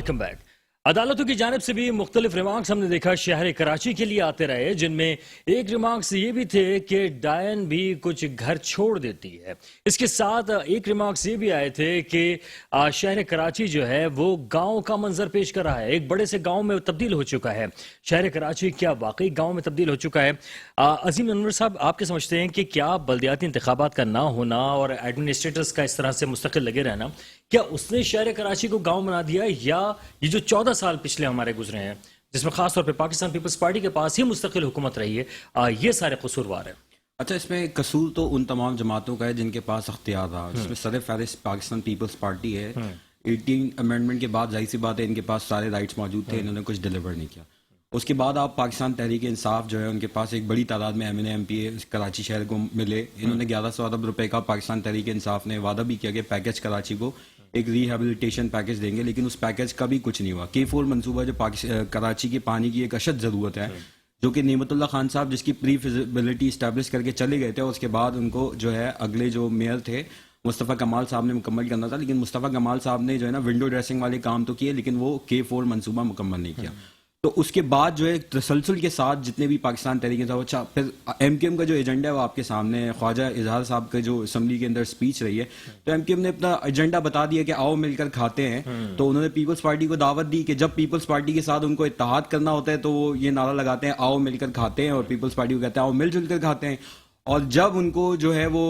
Welcome back. عدالتوں کی جانب سے بھی مختلف ریمارکس ہم نے دیکھا شہر کراچی کے لیے آتے رہے، جن میں ایک ریمارکس یہ بھی تھے کہ ڈائن بھی کچھ گھر چھوڑ دیتی ہے. اس کے ساتھ ایک ریمارکس یہ بھی آئے تھے کہ شہر کراچی جو ہے وہ گاؤں کا منظر پیش کر رہا ہے، ایک بڑے سے گاؤں میں تبدیل ہو چکا ہے. شہر کراچی کیا واقعی گاؤں میں تبدیل ہو چکا ہے؟ عظیم انور صاحب، آپ کیا سمجھتے ہیں کہ کیا بلدیاتی انتخابات کا نہ ہونا اور ایڈمنسٹریٹرز کا اس طرح سے مستقل لگے رہنا، کیا اس نے شہر کراچی کو گاؤں بنا دیا، یا یہ جو 14 سال پچھلے ہمارے گزرے ہیں جس میں خاص طور پہ پاکستان پیپلز پارٹی کے پاس ہی مستقل حکومت رہی ہے، یہ سارے قصوروار ہیں؟ اچھا، اس میں قصور تو ان تمام جماعتوں کا ہے جن کے پاس اختیار رہا. اس میں سر فہرست پاکستان پیپلز پارٹی ہے. 18 امینڈمنٹ کے بعد ظاہر سی بات ہے ان کے پاس سارے رائٹس موجود تھے، انہوں نے کچھ ڈیلیور نہیں کیا. اس کے بعد آپ پاکستان تحریک انصاف جو ہے ان کے پاس ایک بڑی تعداد میں ایم پی کراچی شہر کو ملے. انہوں نے 1100 ارب روپے کا پاکستان تحریک انصاف نے وعدہ بھی کیا کہ پیکج کراچی کو ایک ریہیبلیٹیشن پیکج دیں گے، لیکن اس پیکج کا بھی کچھ نہیں ہوا. K4 منصوبہ جو کراچی کے پانی کی ایک اشد ضرورت ہے، جو کہ نعمت اللہ خان صاحب جس کی پری فیزیبلٹی اسٹیبلش کر کے چلے گئے تھے، اس کے بعد ان کو جو ہے اگلے جو میئر تھے مصطفیٰ کمال صاحب نے مکمل کرنا تھا، لیکن مصطفیٰ کمال صاحب نے جو ہے نا ونڈو ڈریسنگ والے کام تو کیے، لیکن وہ K4 منصوبہ مکمل نہیں کیا. تو اس کے بعد جو ہے تسلسل کے ساتھ جتنے بھی پاکستان تحریک انصاف، اچھا پھر ایم کا جو ایجنڈا ہے وہ آپ کے سامنے ہے. خواجہ اظہار صاحب کا جو اسمبلی کے اندر اسپیچ رہی ہے، تو ایم نے اپنا ایجنڈا بتا دیا کہ آؤ مل کر کھاتے ہیں. تو انہوں نے پیپلز پارٹی کو دعوت دی کہ جب پیپلز پارٹی کے ساتھ ان کو اتحاد کرنا ہوتا ہے تو وہ یہ نعرہ لگاتے ہیں آؤ مل کر کھاتے ہیں، اور پیپلز پارٹی کو کہتے ہیں آؤ مل جل کر کھاتے ہیں. اور جب ان کو جو ہے وہ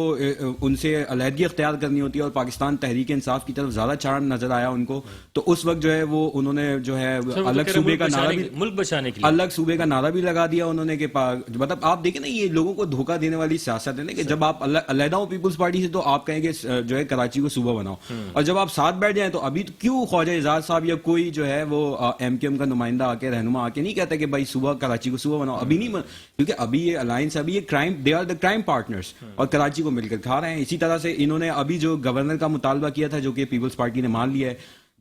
ان سے علیحدگی اختیار کرنی ہوتی ہے اور پاکستان تحریک انصاف کی طرف زیادہ چارن نظر آیا ان کو، تو اس وقت جو ہے وہ انہوں نے جو ہے الگ صوبے کا نعرہ بھی ملک بچانے کے لیے الگ صوبے کا نعرہ بھی لگا دیا انہوں نے کہ مطلب آپ دیکھیں نا، یہ لوگوں کو دھوکہ دینے والی سیاست ہے نا کہ جب آپ علیحدہ ہو پیپلز پارٹی سے تو آپ کہیں گے جو ہے کراچی کو صوبہ بناؤ، اور جب آپ ساتھ بیٹھ جائیں تو ابھی کیوں خواجہ اظہار صاحب یا کوئی جو ہے وہ ایم کا نمائندہ آ کے رہنما آ کے نہیں کہتا کہ بھائی صوبہ کراچی کو صوبہ بناؤ؟ ابھی نہیں، کیونکہ ابھی یہ الائنس، ابھی یہ crime, they are the crime partners, اور کراچی کو مل کر کھا رہے ہیں. اسی طرح سے انہوں نے ابھی جو گورنر کا مطالبہ کیا تھا جو کہ پیپلز پارٹی نے مان لیا ہے،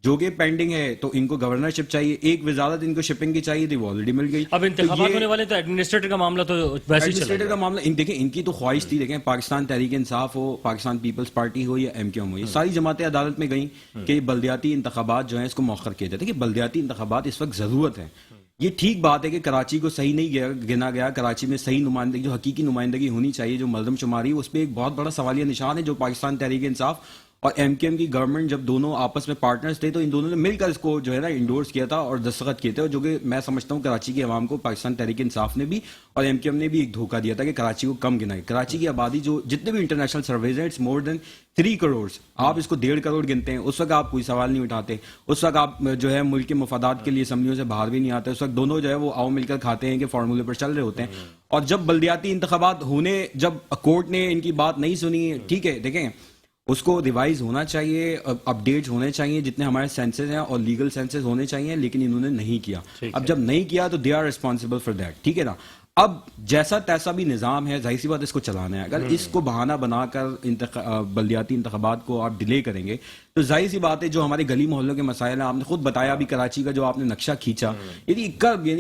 جو کہ پینڈنگ ہے، تو ان کو گورنرشپ چاہیے، ایک وزارت ان کو شپنگ کی چاہیے تھی، وہ آلریڈی مل گئی. اب انتخابات ہونے والے تو ایڈمنسٹریٹر کا معاملہ تو ویسے ہی چل رہا ہے. کا معاملہ دیکھیں، ان کی تو خواہش تھی، دیکھیں پاکستان تحریک انصاف ہو، پاکستان پیپلز پارٹی ہو یا ایم ہو، یہ ساری جماعتیں عدالت میں گئیں کہ بلدیاتی انتخابات جو ہیں اس کو مؤخر کیا جاتا ہے، کہ بلدیاتی انتخابات اس وقت ضرورت ہے. یہ ٹھیک بات ہے کہ کراچی کو صحیح نہیں گنا گیا، کراچی میں صحیح نمائندگی، جو حقیقی نمائندگی ہونی چاہیے، جو مردم شماری، اس پہ ایک بہت بڑا سوالیہ نشان ہے. جو پاکستان تحریک انصاف اور ایم کی گورنمنٹ جب دونوں آپس میں پارٹنرز تھے تو ان دونوں نے مل کر اس کو جو ہے نا انڈورس کیا تھا اور دستخط کیے تھے، جو کہ میں سمجھتا ہوں کراچی کے عوام کو پاکستان تحریک انصاف نے بھی اور ایم نے بھی ایک دھوکہ دیا تھا کہ کراچی کو کم گنا ہے. کراچی کی آبادی جو جتنے بھی انٹرنیشنل سرویز ہیں، اٹس مور دین 3 کروڑ، آپ اس کو 1.5 کروڑ گنتے ہیں، اس وقت آپ کوئی سوال نہیں اٹھاتے، اس وقت آپ جو ہے ملک کے مفادات کے لیے اسمبلیوں سے باہر بھی نہیں آتے، اس وقت دونوں جو ہے وہ آؤ مل کر کھاتے ہیں کہ فارمولے پر چل رہے ہوتے ہیں. اور جب بلدیاتی انتخابات ہونے، جب کورٹ نے ان کی بات نہیں سنی، ٹھیک ہے دیکھیں اس کو ریوائز ہونا چاہیے، اپ ڈیٹس ہونے چاہیے جتنے ہمارے سینسز ہیں اور لیگل سینسز ہونے چاہیے، لیکن انہوں نے نہیں کیا. اب جب نہیں کیا تو they are responsible for that, ٹھیک ہے نا. اب جیسا تیسا بھی نظام ہے، ظاہر سی بات اس کو چلانا ہے. اگر اس کو بہانہ بنا کر بلدیاتی انتخابات کو آپ ڈیلے کریں گے تو ظاہر سی بات ہے جو ہمارے گلی محلوں کے مسائل ہیں، آپ نے خود بتایا ابھی کراچی کا جو آپ نے نقشہ کھینچا، یعنی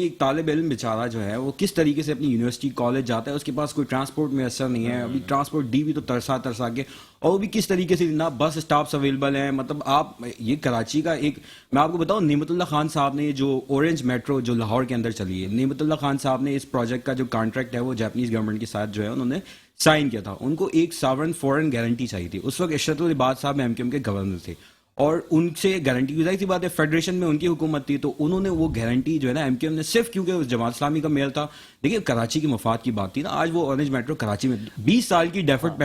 ایک طالب علم بیچارہ جو ہے وہ کس طریقے سے اپنی یونیورسٹی کالج جاتا ہے، اس کے پاس کوئی ٹرانسپورٹ میسر نہیں ہے. ابھی ٹرانسپورٹ ڈی بھی تو ترسا کے، اور وہ بھی کس طریقے سے نہ بس اسٹاپس اویلیبل ہیں. مطلب آپ یہ کراچی کا ایک، میں آپ کو بتاؤں، نعمت اللہ خان صاحب نے جو اورنج میٹرو جو لاہور کے اندر چلی ہے، نعمت اللہ خان صاحب نے اس پروجیکٹ کا جو کانٹریکٹ ہے وہ جاپنیز گورنمنٹ کے ساتھ جو ہے انہوں نے سائن کیا تھا. ان کو ایک ساورن فورن گارنٹی چاہیے تھی. اس وقت اشرت العباد صاحب ایم کے گورنر تھے اور ان سے گارنٹی کی سی بات ہے، فیڈریشن میں ان کی حکومت تھی، تو انہوں نے وہ گارنٹی جو ہے نا ایم نے صرف کیونکہ اس جماعت اسلامی کا میئر تھا، دیکھیے کراچی کی مفاد کی بات تھی نا. آج وہ اورنج میٹرو کراچی میں 20 سال کی ڈیفرڈ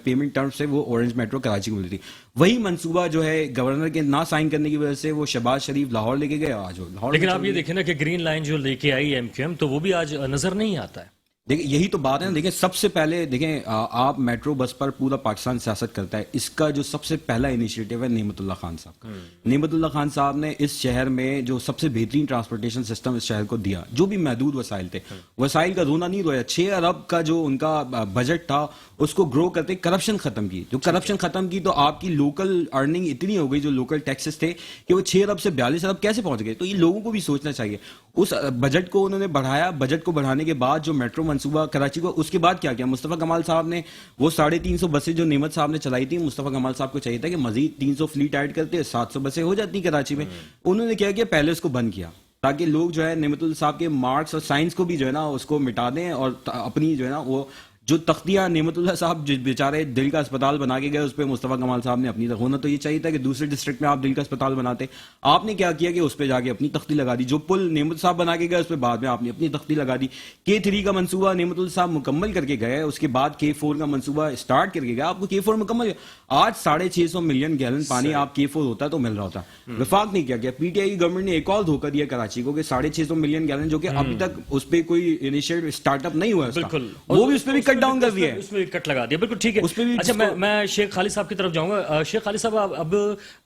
پیمنٹ ٹرم سے وہ اورنج میٹرو کراچی کو ملی تھی. وہی منصوبہ جو ہے گورنر کے نہ سائن کرنے کی وجہ سے وہ شہباز شریف لاہور لے کے گئے آج وہ لاہور. لیکن آپ یہ دیکھیں نا کہ گرین لائن جو لے کے آئی ایم تو وہ بھی آج نظر نہیں آتا ہے. دیکھیں یہی تو بات ہے نا. دیکھیں سب سے پہلے دیکھیں آپ میٹرو بس پر پورا پاکستان سیاست کرتا ہے، اس کا جو سب سے پہلا انیشیٹو ہے نعمت اللہ خان صاحب. نعمت اللہ خان صاحب نے اس شہر میں جو سب سے بہترین ٹرانسپورٹیشن سسٹم اس شہر کو دیا، جو بھی محدود وسائل تھے، وسائل کا رونا نہیں رویا. 6 ارب کا جو ان کا بجٹ تھا اس کو گرو کرتے کرپشن ختم کی. جو کرپشن ختم کی تو آپ کی لوکل ارننگ اتنی ہو گئی، جو لوکل ٹیکسز تھے کہ وہ 6 ارب سے 42 ارب کیسے پہنچ گئے. تو یہ لوگوں کو بھی سوچنا چاہیے. اس بجٹ کو انہوں نے بڑھایا. بجٹ کو بڑھانے کے بعد جو میٹرو منصوبہ کراچی کو. اس کے بعد کیا کیا مصطفیٰ کمال صاحب نے؟ وہ 350 بسیں جو نعمت صاحب نے چلائی تھی, مصطفیٰ کمال صاحب کو چاہیے تھا کہ مزید 300 فلیٹ ایڈ کرتے, 700 بسیں ہو جاتی کراچی میں. انہوں نے کیا کیا, پہلے اس کو بند کیا تاکہ لوگ جو ہے نعمت اللہ صاحب کے مارکس اور سائنس کو بھی جو ہے نا اس کو مٹا دیں, اور اپنی جو ہے نا وہ جو تختیاں نعمت اللہ صاحب بیچارے دل کا اسپتال بنا کے گئے اس پہ مصطفیٰ کمال صاحب نے اپنی ہونا تو یہ چاہیے تھا کہ دوسرے ڈسٹرکٹ میں آپ دل کا اسپتال بناتے. آپ نے کیا کیا کہ اس پہ جا کے اپنی تختی لگا دی. جو پل نعمت صاحب بنا کے گئے اس پہ بعد میں آپ نے اپنی تختی لگا دی. K3 کا منصوبہ نعمت اللہ صاحب مکمل کر کے گئے, اس کے بعد K4 کا منصوبہ اسٹارٹ کر کے گیا. آپ کو K4 مکمل, آج 650 ملین گیلن پانی آپ K4 ہوتا تو مل رہا ہوتا. وفاق نہیں کیا گیا. پی ٹی آئی گورنمنٹ نے ایک اور دھوکہ دیا کراچی کو کہ 650 ملین گیلن, جو کہ ابھی تک اس پہ کوئی انیشیٹو اسٹارٹ اپ نہیں ہوا ہے, بالکل وہ بھی اس پہ بھی کٹ ڈاؤن کر دیا ہے, اس میں کٹ لگا دیا. بالکل ٹھیک ہے. اچھا میں شیخ خالد صاحب کی طرف جاؤں گا. شیخ خالد صاحب, اب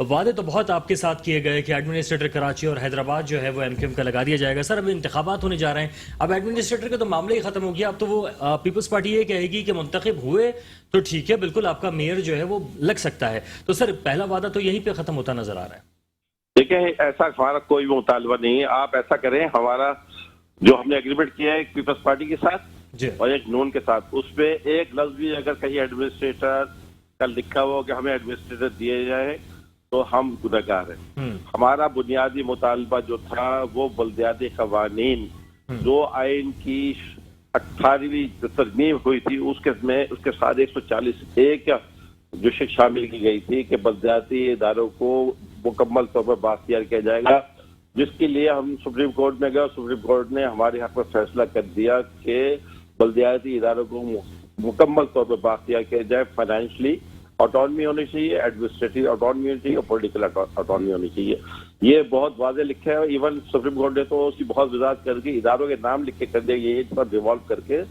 وعدے تو بہت آپ کے ساتھ کیے گئے کہ ایڈمنسٹریٹر کراچی اور حیدرآباد جو ہے وہ ایم کیو ایم کا لگا دیا جائے گا. سر اب انتخابات ہونے جا رہے ہیں, اب ایڈمنسٹریٹر کا تو معاملہ ہی ختم ہو گیا. اب تو وہ پیپلز پارٹی یہ کہے گی کہ منتخب ہوئے تو ٹھیک ہے, بالکل آپ کا میئر جو ہے وہ لگ سکتا ہے. تو سر پہلا وعدہ تو یہیں پہ ختم ہوتا نظر آ رہا ہے. دیکھیں ایسا ہمارا کوئی مطالبہ نہیں ہے. آپ ایسا کریں, ہمارا جو ہم نے اگریمنٹ کیا ہے ایک پیپلز پارٹی کے ساتھ اور ایک نون کے ساتھ, اس پہ ایک لفظ بھی اگر کہیں ایڈمنسٹریٹر کا لکھا ہو کہ ہمیں ایڈمنسٹریٹر دیے جائے تو ہم گنہگار ہیں. ہمارا بنیادی مطالبہ جو تھا وہ بلدیاتی قوانین جو آئین کی 18ویں جو ترمیم ہوئی تھی اس کے ساتھ 140(1) جو شامل کی گئی تھی کہ بلدیاتی اداروں کو مکمل طور پر بااختیار کیا جائے گا, جس کے لیے ہم سپریم کورٹ میں گئے اور سپریم کورٹ نے ہمارے حق میں فیصلہ کر دیا کہ بلدیاتی اداروں کو مکمل طور پر بااختیار کیا جائے. فائنینشلی آٹونمی ہونی چاہیے, ایڈمنسٹریٹو آٹونمی ہونی چاہیے اور پولیٹیکل آٹونمی ہونی چاہیے. یہ بہت واضح لکھا ہے. ایون سپریم کورٹ نے تو اس کی بہت وضاحت کر کے اداروں کے نام لکھ کے کر دیا, یہ پر ریوالو کر کے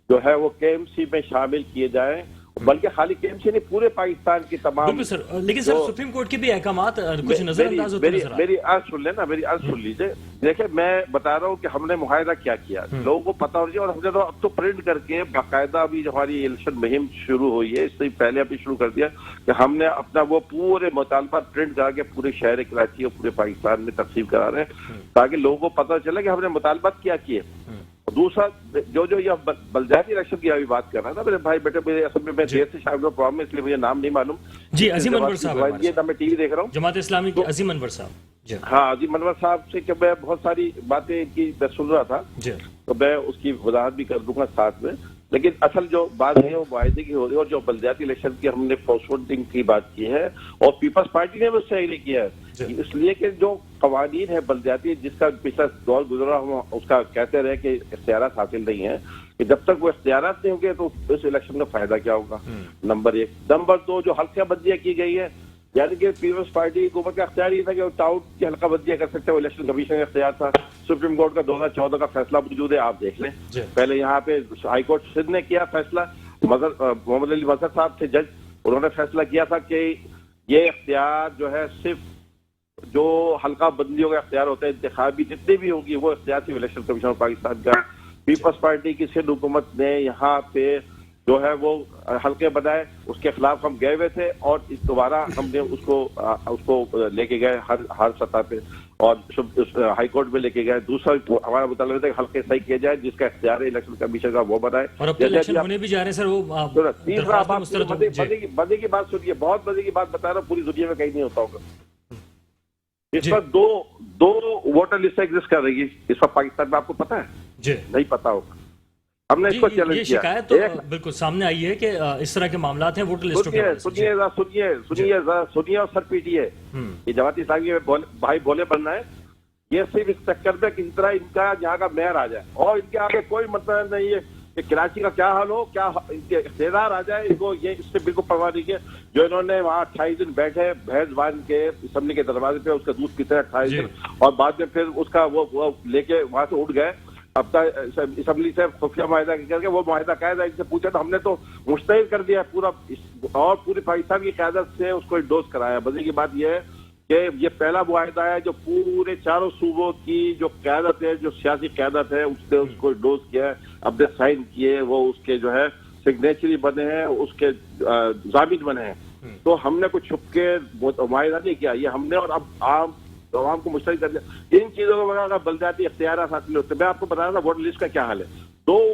جو ہے وہ KMC میں شامل کیے جائیں, بلکہ خالی KMC نہیں پورے پاکستان کی تمام. سر لیکن سر سپریم کورٹ کے بھی احکامات کچھ نظر انداز ہوتے نظر آ رہے ہیں. میری عرض سن لینا, میری عرض سن لیجیے. دیکھیں میں بتا رہا ہوں کہ ہم نے معاہدہ کیا کیا, لوگوں کو پتا ہونا چاہیے. اور ہم نے تو اب تو پرنٹ کر کے باقاعدہ ابھی جو ہماری الیکشن مہم شروع ہوئی ہے اس سے پہلے ابھی شروع کر دیا کہ ہم نے اپنا وہ پورے مطالبات پرنٹ کرا کے پورے شہر کراچی اور پورے پاکستان میں تقسیم کرا رہے ہیں تاکہ لوگوں کو پتا چلے کہ ہم نے مطالبات کیا کیے. دوسرا جو یہ بلدیاتی الیکشن کی ابھی بات کر رہا تھا میرے بھائی بیٹے, میرے اصل میں دیر سے شاید میں پرابلم اس لیے مجھے نام نہیں معلوم. جی عظیم انور صاحب, یہ میں ٹی وی دیکھ رہا ہوں, جماعت اسلامی کے عظیم انور صاحب. ہاں عظیم انور صاحب سے کہ میں بہت ساری باتیں ان کی میں سن رہا تھا, تو میں اس کی وضاحت بھی کر دوں گا ساتھ میں. لیکن اصل جو بات ہے وہ معاہدے کی ہو رہی ہے, اور جو بلدیاتی الیکشن کی ہم نے پوسٹپوننگ کی بات کی ہے اور پیپلز پارٹی نے بھی اس سے ایگری کیا ہے, اس لیے کہ جو قوانین ہے بلدیاتی جس کا پچھلا دور گزرا ہم اس کا کہتے رہے کہ اختیارات حاصل نہیں ہیں, کہ جب تک وہ اختیارات نہیں ہوں گے تو اس الیکشن کا فائدہ کیا ہوگا. نمبر 1. نمبر 2, جو حلقہ بندیاں کی گئی ہیں, یعنی کہ پیپلز پارٹی حکومت کا اختیار یہ تھا کہ وہ ٹاؤن کی حلقہ بندیاں کر سکتے ہیں, وہ الیکشن کمیشن کا اختیار تھا. سپریم کورٹ کا 2014 کا فیصلہ موجود ہے, آپ دیکھ لیں. پہلے یہاں پہ ہائی کورٹ سندھ نے کیا فیصلہ, محمد علی مظہر صاحب تھے جج, انہوں نے فیصلہ کیا تھا کہ یہ اختیار جو ہے صرف جو حلقہ بندیوں کا اختیار ہوتا ہے انتخابی جتنے بھی ہوگی وہ اختیار صرف الیکشن کمیشن پاکستان کا. پیپلز پارٹی کی سندھ حکومت نے یہاں پہ جو ہے وہ حلقے بنائے, اس کے خلاف ہم گئے ہوئے تھے اور دوبارہ ہم نے اس کو لے کے گئے ہر سطح پہ اور ہائی کورٹ میں لے کے گئے. دوسرا ہمارا مطالبہ تھا کہ حلقے صحیح کیے جائے, جس کا اختیار ہے الیکشن کمیشن کا وہ بنائے. اور اب تو الیکشن ہونے بھی جا رہے ہیں سر, وہ تیسرا مزے کی بات سنیے, بہت مزے کی بات بتا رہا ہوں, پوری دنیا میں کہیں نہیں ہوتا ہوگا. اس پر دو ووٹر لسٹ ایگزسٹ کر رہی ہے اس وقت پاکستان میں, آپ کو پتا ہے؟ نہیں پتا ہوگا. ہم نے اس کو چیلنج کیا. یہ شکایت تو بالکل سامنے آئی ہے کہ اس طرح کے معاملات ہیں ووٹر لسٹوں کے. سنیے اور سر پیٹیے, یہ جماعت اسلامی میں بھائی بولے بننا ہے, یہ صرف اس چکر میں کسی طرح ان کا یہاں کا میئر آ جائے اور ان کے آگے کوئی مطلب نہیں ہے کہ کراچی کا کیا حال ہو, کیا ان کے اقتدار آ جائے, ان کو یہ اس سے بالکل پرواہ نہیں ہے. جو انہوں نے وہاں 28 دن بیٹھے بھینس باندھ کے اسمبلی کے دروازے پہ, اس کا دودھ پیتے 28 دن, اور بعد میں پھر اس کا وہ لے کے وہاں سے اٹھ گئے. اب تک اسمبلی سے خفیہ معاہدہ کر کے وہ معاہدہ قاعدہ ان سے پوچھا تو ہم نے تو مشتعل کر دیا پورا, اور پوری پاکستان کی قیادت سے اس کو انڈوز کرایا. مزے کی بات یہ ہے کہ یہ پہلا معاہدہ ہے جو پورے چاروں صوبوں کی جو قیادت ہے, جو سیاسی قیادت ہے, اس نے اس کو انڈوز کیا ہے, اپنے سائن کیے, وہ اس کے جو ہے سگنیچری بنے ہیں, اس کے ضابط بنے ہیں. تو ہم نے کوئی چھپ کے معاہدہ نہیں کیا, یہ ہم نے اور اب عام عوام کو مشترک کر دیا. ان چیزوں کو بغیر بلدیاتی اختیارات حاصل ہوتے. میں آپ کو بتا رہا تھا ووٹر لسٹ کا کیا حال ہے. 2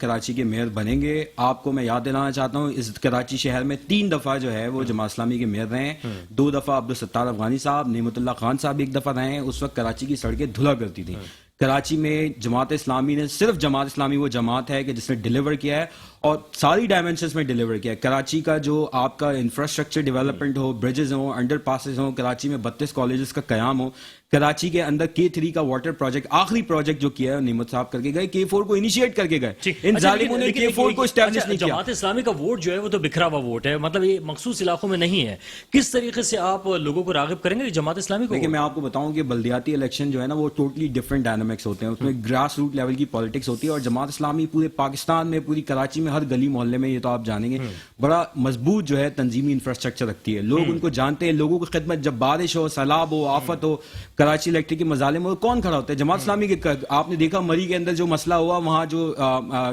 کراچی کے میئر بنیں گے. آپ کو میں یاد دلانا چاہتا ہوں اس کراچی شہر میں 3 دفعہ جو ہے وہ جماعت اسلامی کے میئر رہے ہیں. 2 دفعہ عبدالستار افغانی صاحب, نعمت اللہ خان صاحب ایک دفعہ رہے ہیں. اس وقت کراچی کی سڑکیں دھلا کرتی تھیں. کراچی میں جماعت اسلامی نے, صرف جماعت اسلامی وہ جماعت ہے کہ جس نے ڈیلیور کیا ہے اور ساری ڈائمینشنز میں ڈیلیور کیا ہے. کراچی کا جو آپ کا انفراسٹرکچر ڈیولپمنٹ ہو, بریجز ہوں, انڈر پاسز ہوں, کراچی میں 32 کالجز کا قیام ہو, کراچی کے اندر K3 کا واٹر پروجیکٹ, آخری پروجیکٹ جو کیا ہے نعمت صاحب کر کے گئے, K4 کو انیشیٹ کر کے گئے. ان ظالموں نے K4 کو اسٹیبلش نہیں کیا. جماعت اسلامی کا ووٹ جو ہے وہ تو بکھرا ہوا ووٹ ہے, مطلب یہ مخصوص علاقوں میں نہیں ہے. کس طریقے سے آپ لوگوں کو راغب کریں گے جماعت اسلامی کو؟ دیکھیں میں آپ کو بتاؤں کہ بلدیاتی الیکشن جو ہے نا وہ ٹوٹلی ڈفرینٹ ڈائنامکس ہوتے ہیں. اس میں گراس روٹ لیول کی پالیٹکس ہوتی ہے, اور جماعت اسلامی پورے پاکستان میں, پوری کراچی میں, ہر گلی محلے میں, یہ تو آپ جانیں گے, بڑا مضبوط جو ہے تنظیمی انفراسٹرکچر رکھتی ہے. لوگ ان کو جانتے ہیں, لوگوں کی خدمت, جب بارش ہو, سیلاب ہو, آفت ہو, کراچی الیکٹرک کے مظالم ہو, کون کھڑا ہوتا ہے؟ جماعت اسلامی کے. آپ نے دیکھا مری کے اندر جو مسئلہ ہوا, وہاں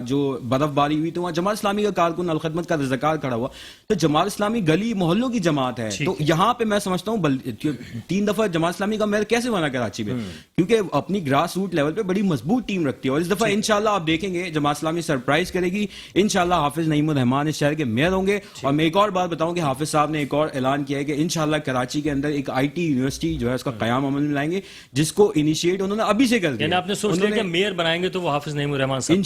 جو برف باری ہوئی, تو وہاں جماعت اسلامی کا کارکن الخدمت کا رضاکار کھڑا ہوا. تو جماعت اسلامی گلی محلوں کی جماعت ہے. تو یہاں پہ میں سمجھتا ہوں 3 دفعہ جماعت اسلامی کا میئر کیسے بنا کراچی میں, کیونکہ اپنی گراس روٹ لیول پہ بڑی مضبوط ٹیم رکھتی ہے. اور اس دفعہ انشاءاللہ آپ دیکھیں گے جماعت اسلامی سرپرائز کرے گی. انشاءاللہ حافظ نعیم الرحمان اس شہر کے میئر ہوں گے. اور میں ایک اور بات بتاؤں کہ حافظ صاحب نے ایک اور اعلان کیا ہے کہ انشاءاللہ کراچی کے اندر ایک IT یونیورسٹی جو ہے اس کا قیام عمل میں لائیں گے, جس کو انیشیٹ انہوں نے ابھی سے کر دیا. یعنی آپ نے سوچ لیا کہ میئر بنائیں گے تو وہ حافظ نعیم الرحمان صاحب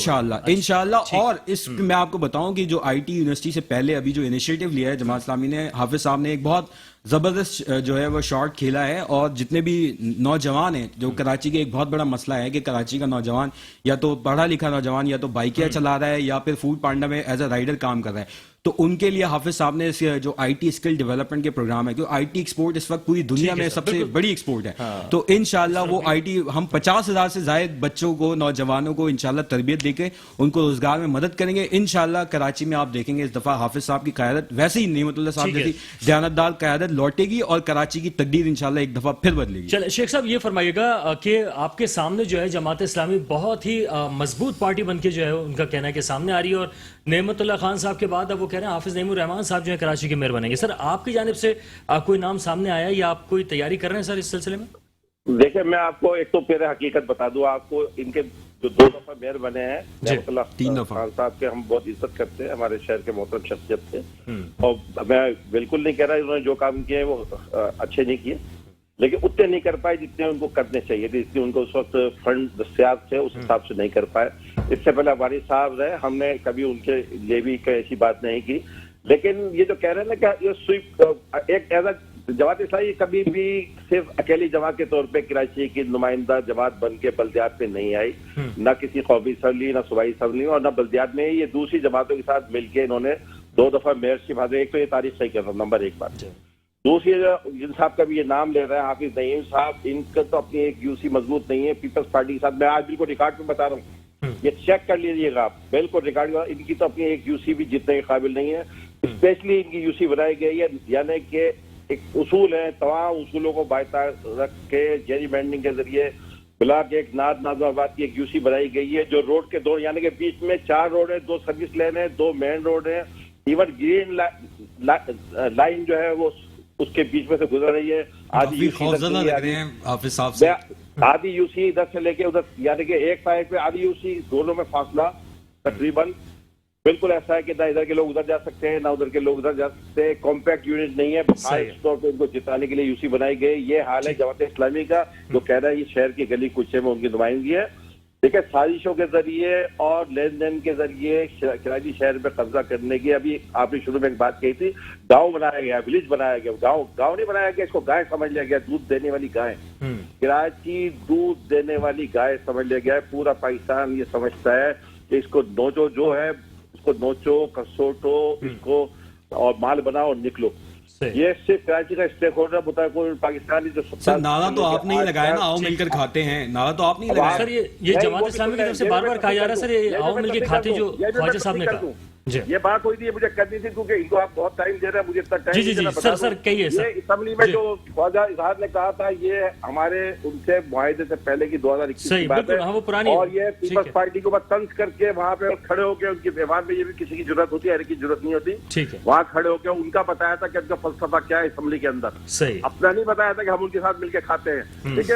انشاءاللہ. اور اس میں آپ کو بتاؤں کہ جو IT یونیورسٹی سے پہلے ابھی جو انیشیٹو لیا ہے جماعت اسلامی نے, حافظ صاحب نے ایک بہت زبردست جو ہے وہ شاٹ کھیلا ہے. اور جتنے بھی نوجوان ہیں, جو کراچی کے ایک بہت بڑا مسئلہ ہے کہ کراچی کا نوجوان یا تو پڑھا لکھا نوجوان یا تو بائکیں چلا رہا ہے یا پھر فوڈ پانڈا میں ایز اے رائڈر کام کر رہا ہے, تو ان کے لیے حافظ صاحب نے جو IT اسکل ڈیولپمنٹ کے پروگرام ہے, کیونکہ IT ایکسپورٹ اس وقت پوری دنیا میں سب سے بڑی ایکسپورٹ ہے, تو انشاءاللہ وہ IT ہم 50,000 سے زائد بچوں کو, نوجوانوں کو انشاءاللہ تربیت دے کے ان کو روزگار میں مدد کریں گے. انشاءاللہ کراچی میں آپ دیکھیں گے اس دفعہ حافظ صاحب کی قیادت, ویسے ہی نعمت اللہ صاحب جیسی دیانتدار قیادت لوٹے گی اور کراچی کی تقدیر انشاءاللہ ایک دفعہ پھر بدلے گی. چلے شیخ صاحب یہ فرمائیے گا کہ آپ کے سامنے جو ہے جماعت اسلامی بہت ہی مضبوط پارٹی بن کے جو ہے ان کا کہنا ہے کہ سامنے آ رہی ہے, اور نعمت اللہ خان صاحب کے بعد اب وہ کہہ رہے ہیں حافظ نعیم الرحمان صاحب جو ہے کراچی کے میئر بنیں گے. سر آپ کی جانب سے کوئی نام سامنے آیا یا آپ کوئی تیاری کر رہے ہیں سر اس سلسلے میں؟ دیکھیں میں آپ کو ایک تو پہلے حقیقت بتا دوں آپ کو, ان کے جو 2 دفعہ میئر بنے ہیں نعمت اللہ 3 دفعہ خان صاحب کے ہم بہت عزت کرتے ہیں, ہمارے شہر کے محترم شخصیت تھے, اور میں بالکل نہیں کہہ رہا انہوں نے جو کام کیے وہ اچھے نہیں کیے, لیکن اتنے نہیں کر پائے جتنے ان کو کرنے چاہیے تھے. اس لیے ان کو اس وقت فنڈ دستیاب تھے, اس حساب سے نہیں کر پائے. اس سے پہلے افغانی صاحب رہے, ہم نے کبھی ان کے لیے بھی کوئی ایسی بات نہیں کی. لیکن یہ جو کہہ رہے ہیں نا کہ یہ سویپ ایک ایسا جماعت اسلامی کبھی بھی صرف اکیلی جماعت کے طور پہ کراچی کی نمائندہ جماعت بن کے بلدیات میں نہیں آئی, نہ کسی قومی اسمبلی, نہ صوبائی اسمبلی, اور نہ بلدیات میں. یہ دوسری جماعتوں کے ساتھ مل کے انہوں نے 2 دفعہ میئرشپ حاصل. ایک تو یہ تاریخ صحیح کر رہا ہوں, نمبر 1 بات. دوسری جن صاحب کا بھی یہ نام لے رہے ہیں حافظ نعیم صاحب, ان کا تو اپنی ایک UC مضبوط نہیں ہے پیپلز پارٹی کے ساتھ. میں آج بالکل ریکارڈ میں بتا رہا ہوں, یہ چیک کر لیجیے گا آپ, بالکل ریکارڈ. ان کی تو اپنی ایک UC بھی جتنے کے قابل نہیں ہے. اسپیشلی ان کی UC بنائی گئی ہے, یعنی کہ ایک اصول ہے, تمام اصولوں کو بااختیار رکھ کے جیری بینڈنگ کے ذریعے بلا کے ایک نازم آباد کی ایک UC بنائی گئی ہے, جو روڈ کے 2 یعنی کہ بیچ میں 4 روڈ ہیں, 2 سروس لین ہیں, 2 مین روڈ ہیں, ایون گرین لائن جو ہے وہ اس کے بیچ میں سے گزر رہی ہے. آدھی UC ادھر سے لے کے ادھر, یعنی کہ ایک سائڈ پہ آدھی UC, دونوں میں فاصلہ تقریباً بالکل ایسا ہے کہ نہ ادھر کے لوگ ادھر جا سکتے ہیں, نہ ادھر کے لوگ ادھر جا سکتے ہیں. کمپیکٹ یونٹ نہیں ہے, خاص طور پہ ان کو جتانے کے لیے UC بنائی گئی. یہ حال ہے جماعت اسلامی کا, جو کہہ رہا ہے یہ شہر کی گلی کوچے میں ان کی نمائندگی ہے. دیکھیں سازشوں کے ذریعے اور لین دین کے ذریعے کراچی شہر پہ قبضہ کرنے کی, ابھی آپ نے شروع میں ایک بات کہی تھی, گاؤں بنایا گیا, ولیج بنایا گیا. گاؤں نہیں بنایا گیا, اس کو گائے سمجھ لیا گیا, دودھ دینے والی گائے. کراچی دودھ دینے والی گائے سمجھ لیا گیا ہے. پورا پاکستان یہ سمجھتا ہے کہ اس کو نوچو, جو ہے اس کو نوچو, کسوٹو, اس کو اور مال بناؤ اور نکلو. یہ صرف کراچی کا اسٹیک ہولڈر بتا ہے. کوئی پاکستانی جو سر نعرہ تو آپ نے ہی لگایا نا, آؤ مل کر کھاتے ہیں, نعرہ تو آپ نے ہی لگایا. سر یہ جماعت اسلامی کی طرف سے بار بار کہا جا رہا ہے سر, یہ آؤ مل کے کھاتے جو خواجہ صاحب نے کہا. یہ بات ہوئی تھی, مجھے کرنی تھی کیونکہ ان کو آپ بہت ٹائم دے رہے ہیں, مجھے اتنا ٹائم جی سر کہیے سر. یہ اسمبلی میں جو خواجہ اظہار نے کہا تھا, یہ ہمارے ان سے معاہدے سے پہلے کی 2021 کی بات ہے, اور یہ پیپلز پارٹی کو بس طنز کر کے وہاں پہ کھڑے ہو کے, ان کی ایوان میں یہ بھی کسی کی ضرورت ہوتی ہے, ہر کی ضرورت نہیں ہوتی, وہاں کھڑے ہو کے ان کا بتایا تھا کہ ان کا فلسفہ کیا ہے اسمبلی کے اندر. اپنا نہیں بتایا تھا کہ ہم ان کے ساتھ مل کے کھاتے ہیں. دیکھیں